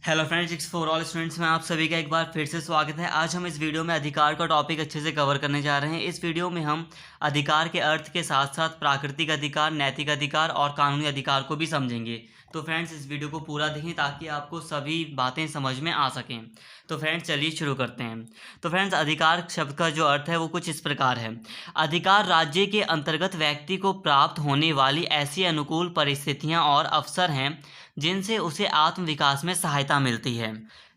Hello friends, it's for all students में आप सभी का एक बार फिर से स्वागत है। आज हम इस वीडियो में अधिकार का टॉपिक अच्छे से कवर करने जा रहे हैं। इस वीडियो में हम अधिकार के अर्थ के साथ साथ प्राकृतिक अधिकार, नैतिक अधिकार और कानूनी अधिकार को भी समझेंगे। तो फ्रेंड्स, इस वीडियो को पूरा देखें ताकि आपको सभी बातें समझ में आ सकें। तो फ्रेंड्स, चलिए शुरू करते हैं। तो फ्रेंड्स, अधिकार शब्द का जो अर्थ है वो कुछ इस प्रकार है। अधिकार राज्य के अंतर्गत व्यक्ति को प्राप्त होने वाली ऐसी अनुकूल परिस्थितियां और अवसर हैं जिनसे उसे आत्म विकास में सहायता मिलती है।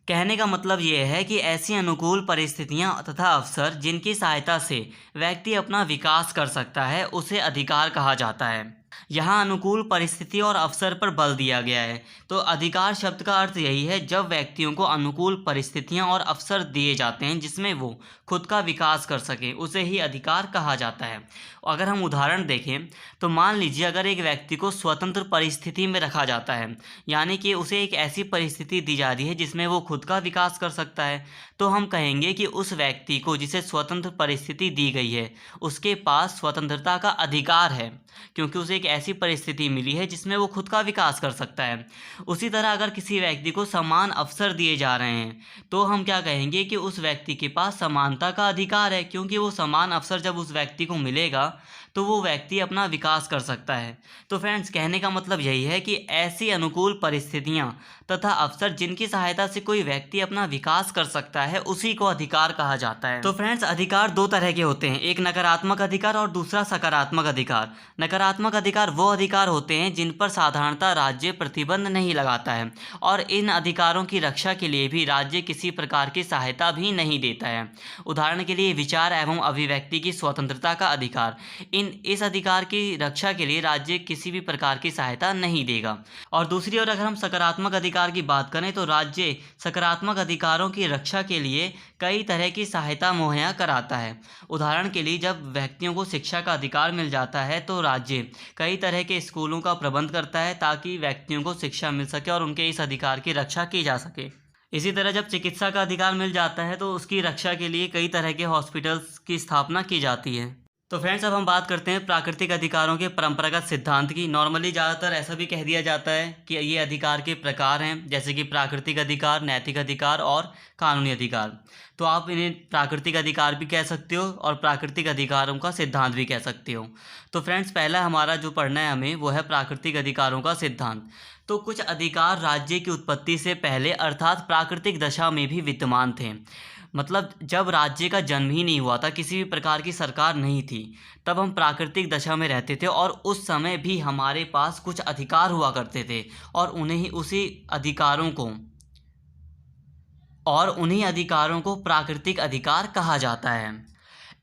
कहने का मतलब ये है कि ऐसी अनुकूल परिस्थितियां तथा अवसर जिनकी सहायता से व्यक्ति अपना विकास कर सकता है उसे अधिकार कहा जाता है। यहाँ अनुकूल परिस्थिति और अवसर पर बल दिया गया है। तो अधिकार शब्द का अर्थ यही है, जब व्यक्तियों को अनुकूल परिस्थितियां और अवसर दिए जाते हैं जिसमें वो खुद का विकास कर सके, उसे ही अधिकार कहा जाता है। अगर हम उदाहरण देखें तो मान लीजिए अगर एक व्यक्ति को स्वतंत्र परिस्थिति में रखा जाता है, यानी कि उसे एक ऐसी परिस्थिति दी जा रही है जिसमें वो खुद का विकास कर सकता है, तो हम कहेंगे कि उस व्यक्ति को जिसे स्वतंत्र परिस्थिति दी गई है उसके पास स्वतंत्रता का अधिकार है, क्योंकि उसे एक ऐसी परिस्थिति मिली है जिसमें वो खुद का विकास कर सकता है। उसी तरह अगर किसी व्यक्ति को समान अवसर दिए जा रहे हैं तो हम क्या कहेंगे कि उस व्यक्ति के पास समानता का अधिकार है, क्योंकि वो समान अवसर जब उस व्यक्ति को मिलेगा तो वो व्यक्ति अपना विकास कर सकता है। तो फ्रेंड्स, कहने का मतलब यही है कि ऐसी अनुकूल परिस्थितियां तथा अवसर जिनकी सहायता से कोई व्यक्ति अपना विकास कर सकता है उसी को अधिकार कहा जाता है। तो फ्रेंड्स, अधिकार दो तरह के होते हैं, एक नकारात्मक अधिकार और दूसरा सकारात्मक अधिकार। नकारात्मक अधिकार वो अधिकार होते हैं जिन पर साधारणतः राज्य प्रतिबंध नहीं लगाता है और इन अधिकारों की रक्षा के लिए भी राज्य किसी प्रकार की सहायता भी नहीं देता है। उदाहरण के लिए विचार एवं अभिव्यक्ति की स्वतंत्रता का अधिकार, इस अधिकार की रक्षा के लिए राज्य किसी भी प्रकार की सहायता नहीं देगा। और दूसरी ओर अगर हम सकारात्मक अधिकार की बात करें तो राज्य सकारात्मक अधिकारों की रक्षा के लिए कई तरह की सहायता मुहैया कराता है। उदाहरण के लिए जब व्यक्तियों को शिक्षा का अधिकार मिल जाता है तो राज्य कई तरह के स्कूलों का प्रबंध करता है ताकि व्यक्तियों को शिक्षा मिल सके और उनके इस अधिकार की रक्षा की जा सके। इसी तरह जब चिकित्सा का अधिकार मिल जाता है तो उसकी रक्षा के लिए कई तरह के हॉस्पिटल्स की स्थापना की जाती है। तो फ्रेंड्स, अब हम बात करते हैं प्राकृतिक अधिकारों के परंपरागत सिद्धांत की। नॉर्मली ज़्यादातर ऐसा भी कह दिया जाता है कि ये अधिकार के प्रकार हैं, जैसे कि प्राकृतिक अधिकार, नैतिक अधिकार और कानूनी अधिकार। तो आप इन्हें प्राकृतिक अधिकार भी कह सकते हो और प्राकृतिक अधिकारों का सिद्धांत भी कह सकते हो। तो फ्रेंड्स, पहला हमारा जो पढ़ना है हमें वो है प्राकृतिक अधिकारों का सिद्धांत। तो कुछ अधिकार राज्य की उत्पत्ति से पहले अर्थात प्राकृतिक दशा में भी विद्यमान थे। मतलब जब राज्य का जन्म ही नहीं हुआ था, किसी भी प्रकार की सरकार नहीं थी, तब हम प्राकृतिक दशा में रहते थे और उस समय भी हमारे पास कुछ अधिकार हुआ करते थे और उन्हीं अधिकारों को प्राकृतिक अधिकार कहा जाता है।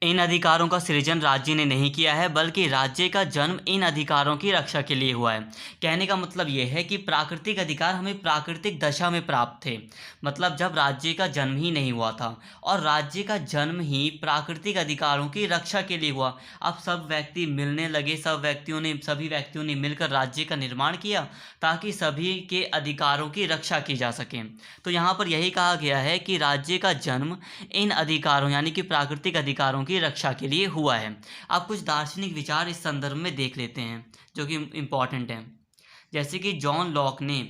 इन अधिकारों का सृजन राज्य ने नहीं किया है, बल्कि राज्य का जन्म इन अधिकारों की रक्षा के लिए हुआ है। कहने का मतलब ये है कि प्राकृतिक अधिकार हमें प्राकृतिक दशा में प्राप्त थे, मतलब जब राज्य का जन्म ही नहीं हुआ था, और राज्य का जन्म ही प्राकृतिक अधिकारों की रक्षा के लिए हुआ। अब सब व्यक्ति मिलने लगे, सभी व्यक्तियों ने मिलकर राज्य का निर्माण किया ताकि सभी के अधिकारों की रक्षा की जा सके। तो यहाँ पर यही कहा गया है कि राज्य का जन्म इन अधिकारों यानी कि प्राकृतिक अधिकारों की रक्षा के लिए हुआ है। अब कुछ दार्शनिक विचार इस संदर्भ में देख लेते हैं जो कि इम्पॉर्टेंट हैं। जैसे कि जॉन लॉक ने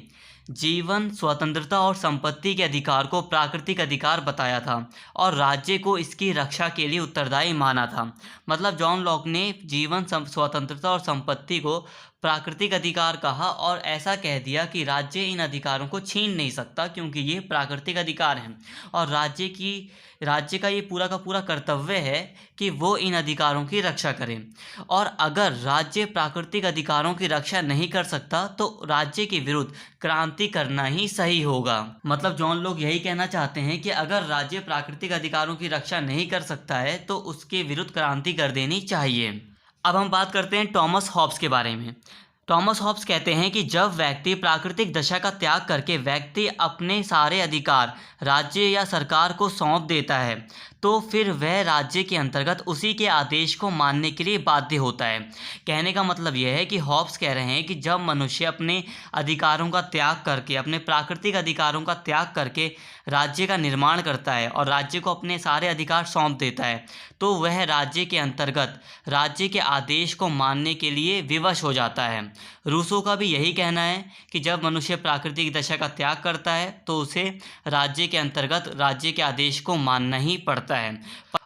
जीवन, स्वतंत्रता और संपत्ति के अधिकार को प्राकृतिक अधिकार बताया था और राज्य को इसकी रक्षा के लिए उत्तरदायी माना था। मतलब जॉन लॉक ने जीवन, स्वतंत्रता और संपत्ति को प्राकृतिक अधिकार कहा और ऐसा कह दिया कि राज्य इन अधिकारों को छीन नहीं सकता क्योंकि ये प्राकृतिक अधिकार हैं और राज्य का ये पूरा का पूरा कर्तव्य है कि वो इन अधिकारों की रक्षा करें। और अगर राज्य प्राकृतिक अधिकारों की रक्षा नहीं कर सकता तो राज्य के विरुद्ध क्रांति करना ही सही होगा। मतलब जॉन लोग यही कहना चाहते हैं कि अगर राज्य प्राकृतिक अधिकारों की रक्षा नहीं कर सकता है तो उसके विरुद्ध क्रांति कर देनी चाहिए। अब हम बात करते हैं टॉमस हॉब्स के बारे में। टॉमस हॉब्स कहते हैं कि जब व्यक्ति प्राकृतिक दशा का त्याग करके व्यक्ति अपने सारे अधिकार राज्य या सरकार को सौंप देता है तो फिर वह राज्य के अंतर्गत उसी के आदेश को मानने के लिए बाध्य होता है। कहने का मतलब यह है कि हॉब्स कह रहे हैं कि जब मनुष्य अपने अधिकारों का त्याग करके, अपने प्राकृतिक अधिकारों का त्याग करके राज्य का निर्माण करता है और राज्य को अपने सारे अधिकार सौंप देता है तो वह राज्य के अंतर्गत राज्य के आदेश को मानने के लिए विवश हो जाता है। रूसो का भी यही कहना है कि जब मनुष्य प्राकृतिक दशा का त्याग करता है तो उसे राज्य के अंतर्गत राज्य के आदेश को मानना ही पड़ता है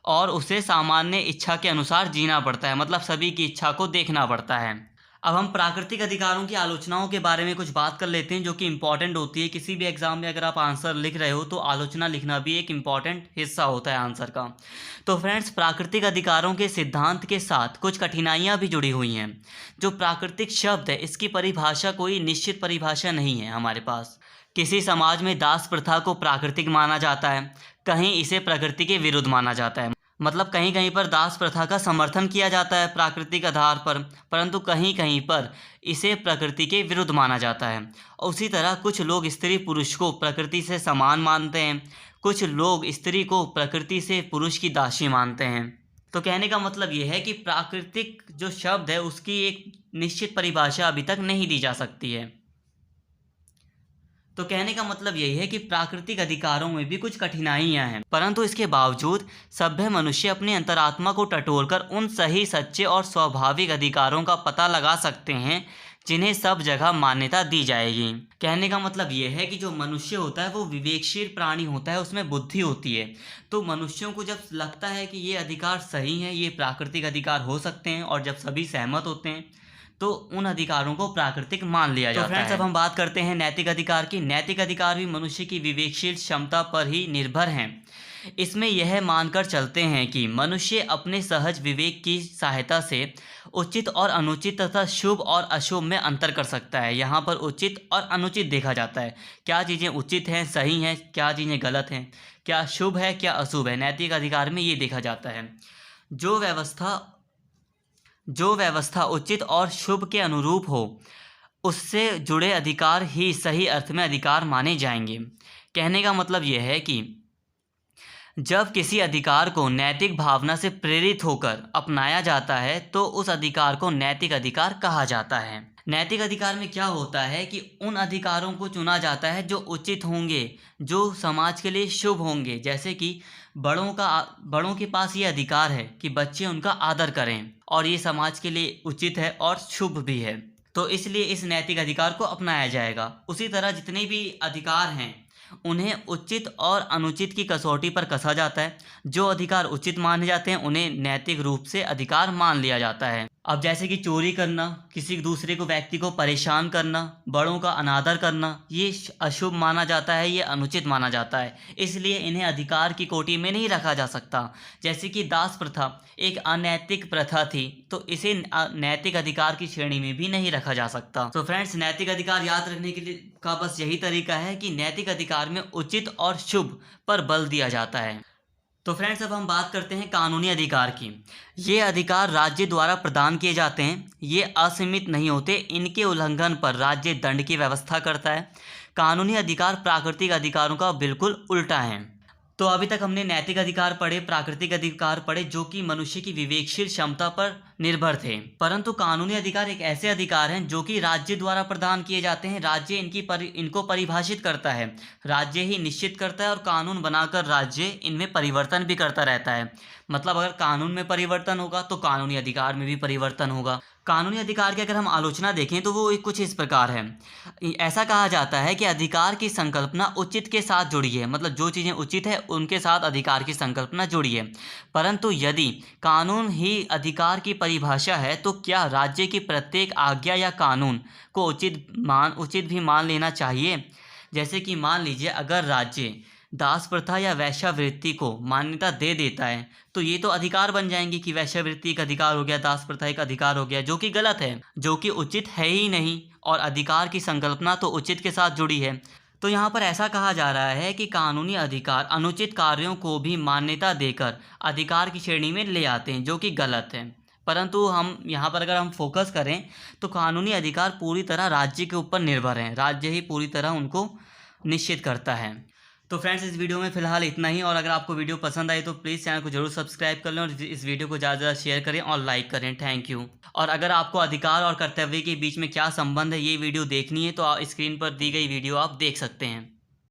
और उसे सामान्य इच्छा के अनुसार जीना पड़ता है, मतलब सभी की इच्छा को देखना पड़ता है। अब हम प्राकृतिक अधिकारों की आलोचनाओं के बारे में कुछ बात कर लेते हैं, जो कि इम्पॉर्टेंट होती है। किसी भी एग्जाम में अगर आप आंसर लिख रहे हो तो आलोचना लिखना भी एक इम्पॉर्टेंट हिस्सा होता है आंसर का। तो फ्रेंड्स, प्राकृतिक अधिकारों के सिद्धांत के साथ कुछ कठिनाइयाँ भी जुड़ी हुई हैं। जो प्राकृतिक शब्द है, इसकी परिभाषा कोई निश्चित परिभाषा नहीं है हमारे पास। किसी समाज में दास प्रथा को प्राकृतिक माना जाता है, कहीं इसे प्रकृति के विरुद्ध माना जाता है। मतलब कहीं कहीं पर दास प्रथा का समर्थन किया जाता है प्राकृतिक आधार पर, परंतु कहीं कहीं पर इसे प्रकृति के विरुद्ध माना जाता है। उसी तरह कुछ लोग स्त्री पुरुष को प्रकृति से समान मानते हैं, कुछ लोग स्त्री को प्रकृति से पुरुष की दासी मानते हैं। तो कहने का मतलब ये है कि प्राकृतिक जो शब्द है उसकी एक निश्चित परिभाषा अभी तक नहीं दी जा सकती है। तो कहने का मतलब यही है कि प्राकृतिक अधिकारों में भी कुछ कठिनाइयां हैं, परंतु इसके बावजूद सभ्य मनुष्य अपनी अंतरात्मा को टटोलकर उन सही, सच्चे और स्वाभाविक अधिकारों का पता लगा सकते हैं जिन्हें सब जगह मान्यता दी जाएगी। कहने का मतलब यह है कि जो मनुष्य होता है वो विवेकशील प्राणी होता है, उसमें बुद्धि होती है। तो मनुष्यों को जब लगता है कि ये अधिकार सही है, ये प्राकृतिक अधिकार हो सकते हैं, और जब सभी सहमत होते हैं तो उन अधिकारों को प्राकृतिक मान लिया जाता है। तो फ्रेंड्स, अब हम बात करते हैं नैतिक अधिकार की। नैतिक अधिकार भी मनुष्य की विवेकशील क्षमता पर ही निर्भर हैं। इसमें यह मानकर चलते हैं कि मनुष्य अपने सहज विवेक की सहायता से उचित और अनुचित तथा शुभ और अशुभ में अंतर कर सकता है। यहाँ पर उचित और अनुचित देखा जाता है, क्या चीज़ें उचित हैं, सही हैं, क्या चीज़ें गलत हैं, क्या शुभ है, क्या अशुभ है। नैतिक अधिकार में ये देखा जाता है। जो व्यवस्था उचित और शुभ के अनुरूप हो, उससे जुड़े अधिकार ही सही अर्थ में अधिकार माने जाएंगे। कहने का मतलब यह है कि जब किसी अधिकार को नैतिक भावना से प्रेरित होकर अपनाया जाता है तो उस अधिकार को नैतिक अधिकार कहा जाता है। नैतिक अधिकार में क्या होता है कि उन अधिकारों को चुना जाता है जो उचित होंगे, जो समाज के लिए शुभ होंगे। जैसे कि बड़ों के पास ये अधिकार है कि बच्चे उनका आदर करें, और ये समाज के लिए उचित है और शुभ भी है, तो इसलिए इस नैतिक अधिकार को अपनाया जाएगा। उसी तरह जितने भी अधिकार हैं उन्हें उचित और अनुचित की कसौटी पर कसा जाता है। जो अधिकार उचित माने जाते हैं उन्हें नैतिक रूप से अधिकार मान लिया जाता है। अब जैसे कि चोरी करना, किसी दूसरे को व्यक्ति को परेशान करना, बड़ों का अनादर करना, ये अशुभ माना जाता है, ये अनुचित माना जाता है, इसलिए इन्हें अधिकार की कोटि में नहीं रखा जा सकता। जैसे कि दास प्रथा एक अनैतिक प्रथा थी, तो इसे नैतिक अधिकार की श्रेणी में भी नहीं रखा जा सकता। तो फ्रेंड्स, नैतिक अधिकार याद रखने के लिए का बस यही तरीका है कि नैतिक अधिकार में उचित और शुभ पर बल दिया जाता है। तो फ्रेंड्स, अब हम बात करते हैं कानूनी अधिकार की। ये अधिकार राज्य द्वारा प्रदान किए जाते हैं, ये असीमित नहीं होते, इनके उल्लंघन पर राज्य दंड की व्यवस्था करता है। कानूनी अधिकार प्राकृतिक अधिकारों का बिल्कुल उल्टा है। तो अभी तक हमने नैतिक अधिकार पढ़े, प्राकृतिक अधिकार पढ़े, जो कि मनुष्य की विवेकशील क्षमता पर निर्भर थे। परंतु कानूनी अधिकार एक ऐसे अधिकार हैं जो कि राज्य द्वारा प्रदान किए जाते हैं। राज्य इनको परिभाषित करता है, राज्य ही निश्चित करता है, और कानून बनाकर राज्य इनमें परिवर्तन भी करता रहता है। मतलब अगर कानून में परिवर्तन होगा तो कानूनी अधिकार में भी परिवर्तन होगा। कानूनी अधिकार की अगर हम आलोचना देखें तो वो कुछ इस प्रकार है। ऐसा कहा जाता है कि अधिकार की संकल्पना उचित के साथ जुड़ी है, मतलब जो चीज़ें उचित है उनके साथ अधिकार की संकल्पना जुड़ी है। परंतु यदि कानून ही अधिकार की परिभाषा है तो क्या राज्य की प्रत्येक आज्ञा या कानून को उचित भी मान लेना चाहिए? जैसे कि मान लीजिए, अगर राज्य दास प्रथा या वैश्यावृत्ति को मान्यता दे देता है तो ये तो अधिकार बन जाएंगे कि वैश्यावृत्ति एक अधिकार हो गया, दास प्रथा एक अधिकार हो गया, जो कि गलत है, जो कि उचित है ही नहीं, और अधिकार की संकल्पना तो उचित के साथ जुड़ी है। तो यहाँ पर ऐसा कहा जा रहा है कि कानूनी अधिकार अनुचित कार्यों को भी मान्यता देकर अधिकार की श्रेणी में ले आते हैं, जो कि गलत है। परंतु हम यहाँ पर अगर हम फोकस करें तो कानूनी अधिकार पूरी तरह राज्य के ऊपर निर्भर हैं, राज्य ही पूरी तरह उनको निश्चित करता है। तो फ्रेंड्स, इस वीडियो में फ़िलहाल इतना ही, और अगर आपको वीडियो पसंद आई तो प्लीज़ चैनल को जरूर सब्सक्राइब कर लें और इस वीडियो को ज़्यादा से ज़्यादा शेयर करें और लाइक करें। Thank you. और अगर आपको अधिकार और कर्तव्य के बीच में क्या संबंध है, ये वीडियो देखनी है तो स्क्रीन पर दी गई वीडियो आप देख सकते हैं।